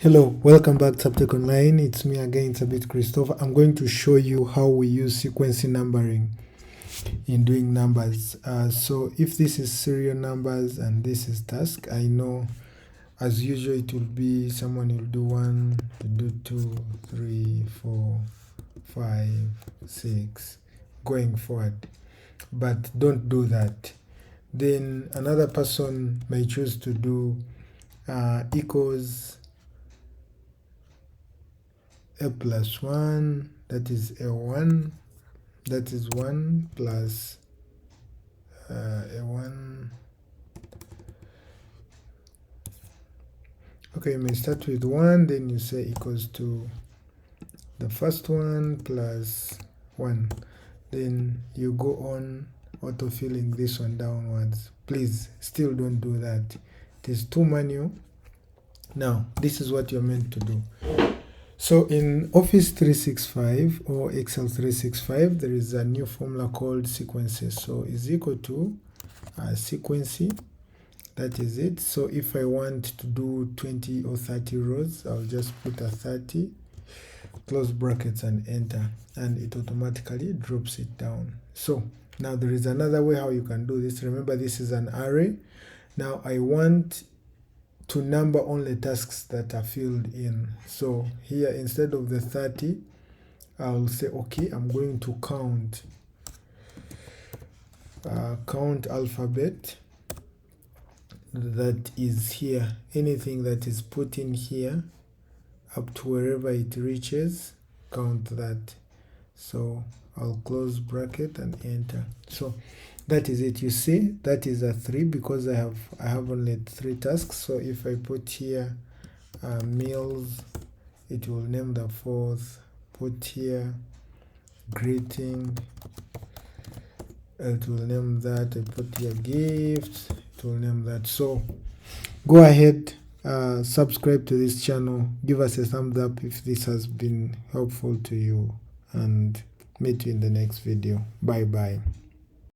Hello, welcome back to Uptake Online. It's me again, it's a bit Christopher. I'm going to show you how we use sequencing numbering in doing numbers. So if this is serial numbers and this is task, I know as usual it will be someone will do 1, do 2, 3, 4, 5, 6, going forward. But don't do that. Then another person may choose to do equals a plus 1, that is a1, that is 1 plus a1. Okay, you may start with 1, then you say equals to the first one plus 1. Then you go on autofilling this one downwards. Please, still don't do that. It is too manual. Now, this is what you're meant to do. So in Office 365 or Excel 365, there is a new formula called sequences. So is equal to sequency. That is it. So if I want to do 20 or 30 rows, I'll just put a 30, close brackets and enter, and it automatically drops it down. So now there is another way how you can do this. Remember, this is an array. Now I want to number only tasks that are filled in. So here, instead of the 30, I'll say, okay, I'm going to count alphabet that is here. Anything that is put in here up to wherever it reaches, count that. So I'll close bracket and enter. So that is it. You see, that is a 3 because I have only 3 tasks. So if I put here meals, it will name the 4th. Put here greeting, it will name that. I put here gifts, it will name that. So go ahead, subscribe to this channel, give us a thumbs up if this has been helpful to you, and meet you in the next video. Bye bye.